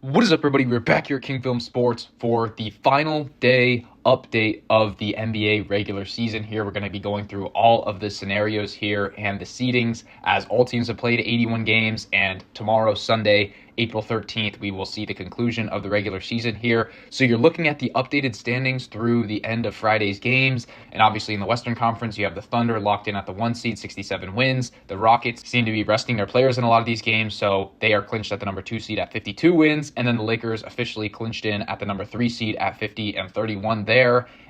What is up, everybody? We're back here at King Film Sports for the final day update of the NBA regular season here. We're going to be going through all of the scenarios here and the seedings as all teams have played 81 games, and tomorrow, Sunday, April 13th, we will see the conclusion of the regular season here. So you're looking at the updated standings through the end of Friday's games, and obviously in the Western Conference, you have the Thunder locked in at the 1 seed, 67 wins. The Rockets seem to be resting their players in a lot of these games, so they are clinched at the number 2 seed at 52 wins, and then the Lakers officially clinched in at the number 3 seed at 50 and 31 there.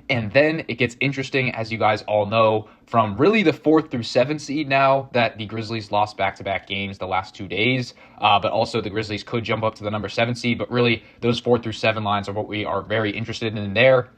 And then it gets interesting, as you guys all know, from really the 4th through 7th seed now that the Grizzlies lost back-to-back games the last 2 days. But also the Grizzlies could jump up to the number 7 seed. But really, those 4 through 7 lines are what we are very interested in there.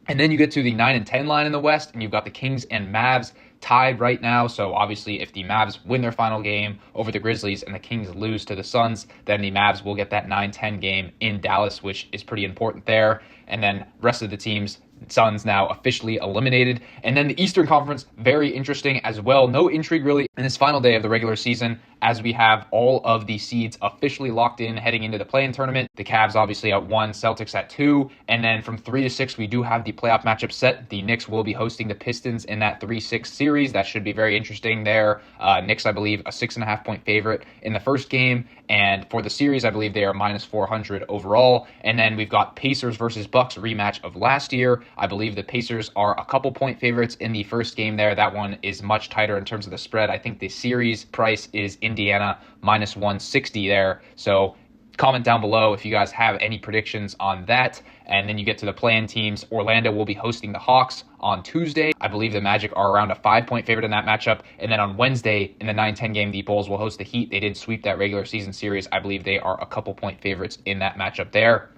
And then you get to the 9 and 10 line in the West, and you've got the Kings and Mavs tied right now. So obviously, if the Mavs win their final game over the Grizzlies and the Kings lose to the Suns, then the Mavs will get that 9-10 game in Dallas, which is pretty important there. And then rest of the teams, Suns now officially eliminated. And then the Eastern Conference, very interesting as well. No intrigue really in this final day of the regular season, as we have all of the seeds officially locked in heading into the play-in tournament. The Cavs obviously at 1, Celtics at 2, and then from 3 to 6 we do have the playoff matchup set. The Knicks will be hosting the Pistons in that 3-6 series. That should be very interesting there. Knicks, I believe, a 6.5 point favorite in the first game, and for the series, I believe they are minus 400 overall. And then we've got Pacers versus Bucks rematch of last year. I believe the Pacers are a couple point favorites in the first game there. That one is much tighter in terms of the spread. I think the series price is Indiana minus 160 there. So comment down below if you guys have any predictions on that. And then you get to the play-in teams. Orlando will be hosting the Hawks on Tuesday. I believe the Magic are around a 5-point favorite in that matchup. And then on Wednesday in the 9-10 game, the Bulls will host the Heat. They did sweep that regular season series. I believe they are a couple point favorites in that matchup there.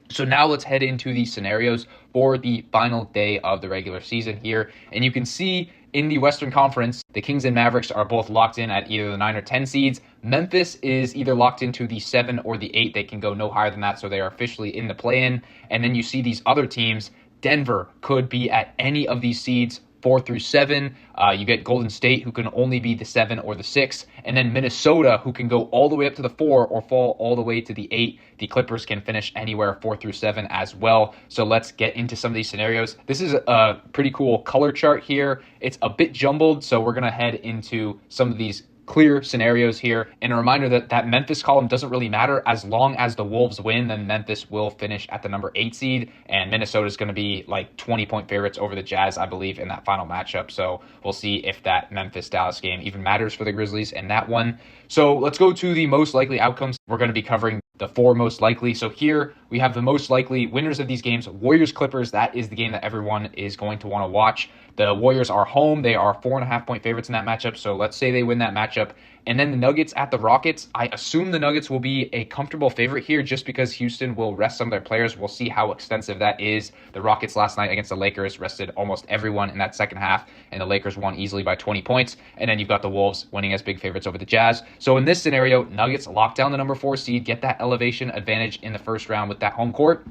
So now let's head into the scenarios for the final day of the regular season here. And you can see in the Western Conference, the Kings and Mavericks are both locked in at either the 9 or 10 seeds. Memphis is either locked into the 7 or the 8. They can go no higher than that, so they are officially in the play-in. And then you see these other teams. Denver could be at any of these seeds, 4 through 7. You get Golden State, who can only be the 7 or the 6. And then Minnesota, who can go all the way up to the 4 or fall all the way to the 8. The Clippers can finish anywhere 4 through 7 as well. So let's get into some of these scenarios. This is a pretty cool color chart here. It's a bit jumbled, so we're going to head into some of these clear scenarios here. And a reminder that that Memphis column doesn't really matter. As long as the Wolves win, then Memphis will finish at the number 8 seed, and Minnesota is going to be like 20-point favorites over the Jazz, I believe, in that final matchup. So we'll see if that Memphis-Dallas game even matters for the Grizzlies in that one. So let's go to the most likely outcomes. We're going to be covering the 4 most likely. So here we have the most likely winners of these games. Warriors-Clippers, that is the game that everyone is going to want to watch. The Warriors are home. They are 4.5 point favorites in that matchup. So let's say they win that matchup. And then the Nuggets at the Rockets. I assume the Nuggets will be a comfortable favorite here just because Houston will rest some of their players. We'll see how extensive that is. The Rockets last night against the Lakers rested almost everyone in that second half, and the Lakers won easily by 20 points. And then you've got the Wolves winning as big favorites over the Jazz. So in this scenario, Nuggets lock down the number 4 seed, get that elevation advantage in the first round with that home court.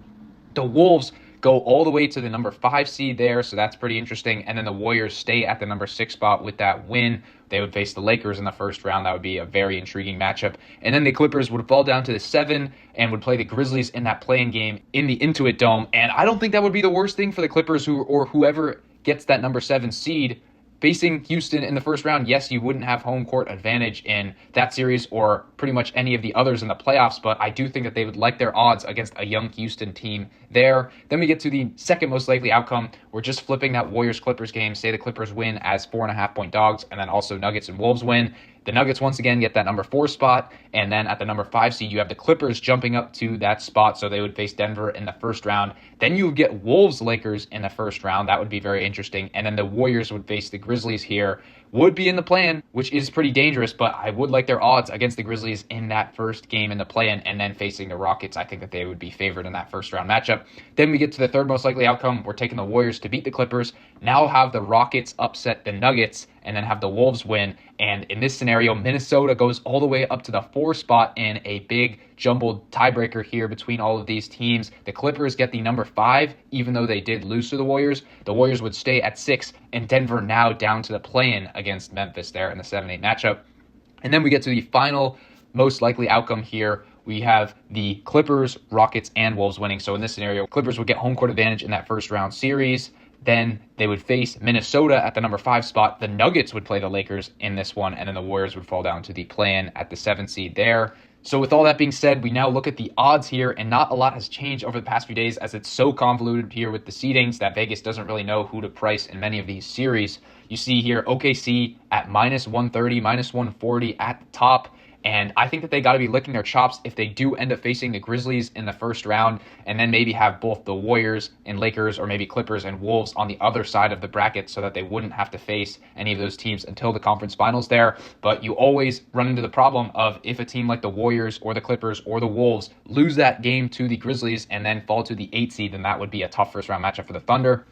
The Wolves go all the way to the number 5 seed there, so that's pretty interesting. And then the Warriors stay at the number 6 spot with that win. They would face the Lakers in the first round. That would be a very intriguing matchup. And then the Clippers would fall down to the 7 and would play the Grizzlies in that play-in game in the Intuit Dome. And I don't think that would be the worst thing for the Clippers or whoever gets that number 7 seed. Facing Houston in the first round, yes, you wouldn't have home court advantage in that series or pretty much any of the others in the playoffs, but I do think that they would like their odds against a young Houston team there. Then we get to the second most likely outcome. We're just flipping that Warriors-Clippers game. Say the Clippers win as 4.5 point dogs, and then also Nuggets and Wolves win. The Nuggets once again get that number 4 spot, and then at the number 5 seed, you have the Clippers jumping up to that spot, so they would face Denver in the first round. Then you would get Wolves-Lakers in the first round. That would be very interesting. And then the Warriors would face the Grizzlies here. Would be in the play-in, which is pretty dangerous, but I would like their odds against the Grizzlies in that first game in the play-in, and then facing the Rockets. I think that they would be favored in that first round matchup. Then we get to the third most likely outcome. We're taking the Warriors to beat the Clippers. Now have the Rockets upset the Nuggets, and then have the Wolves win. And in this scenario, Minnesota goes all the way up to the 4 spot in a big jumbled tiebreaker here between all of these teams. The Clippers get the number 5, even though they did lose to the Warriors. The Warriors would stay at 6, and Denver now down to the play-in against Memphis there in the 7-8 matchup. And then we get to the final most likely outcome here. we have the Clippers, Rockets, and Wolves winning. So in this scenario, Clippers would get home court advantage in that first round series. Then they would face Minnesota at the number 5 spot. The Nuggets would play the Lakers in this one, and then the Warriors would fall down to the play-in at the 7th seed there. So with all that being said, we now look at the odds here, and not a lot has changed over the past few days as it's so convoluted here with the seedings that Vegas doesn't really know who to price in many of these series. You see here OKC at minus 130, minus 140 at the top. And I think that they got to be licking their chops if they do end up facing the Grizzlies in the first round, and then maybe have both the Warriors and Lakers, or maybe Clippers and Wolves on the other side of the bracket, so that they wouldn't have to face any of those teams until the conference finals there. But you always run into the problem of if a team like the Warriors or the Clippers or the Wolves lose that game to the Grizzlies and then fall to the 8th seed, then that would be a tough first round matchup for the Thunder.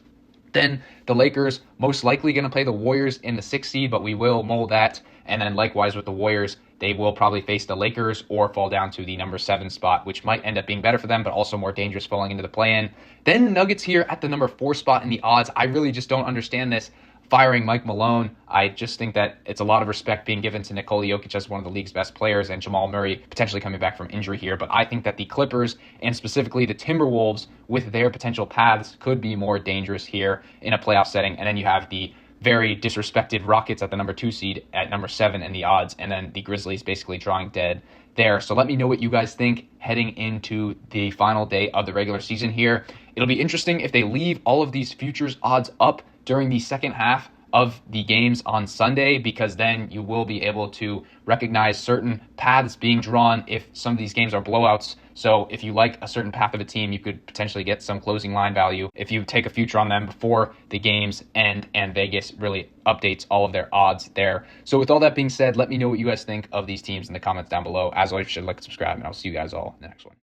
Then the Lakers most likely going to play the Warriors in the 6th seed, but we will mull that. And then likewise with the Warriors, they will probably face the Lakers or fall down to the number 7 spot, which might end up being better for them, but also more dangerous falling into the play-in. Then the Nuggets here at the number 4 spot in the odds. I really just don't understand this. Firing Mike Malone, I just think that it's a lot of respect being given to Nikola Jokic as one of the league's best players, and Jamal Murray potentially coming back from injury here. But I think that the Clippers, and specifically the Timberwolves, with their potential paths, could be more dangerous here in a playoff setting. And then you have the very disrespected Rockets at the number 2 seed at number 7 in the odds, and then the Grizzlies basically drawing dead there. So let me know what you guys think heading into the final day of the regular season here. It'll be interesting if they leave all of these futures odds up during the second half of the games on Sunday, because then you will be able to recognize certain paths being drawn if some of these games are blowouts. So if you like a certain path of a team, you could potentially get some closing line value if you take a future on them before the games end, and Vegas really updates all of their odds there. So with all that being said, let me know what you guys think of these teams in the comments down below. As always, you should like and subscribe, and I'll see you guys all in the next one.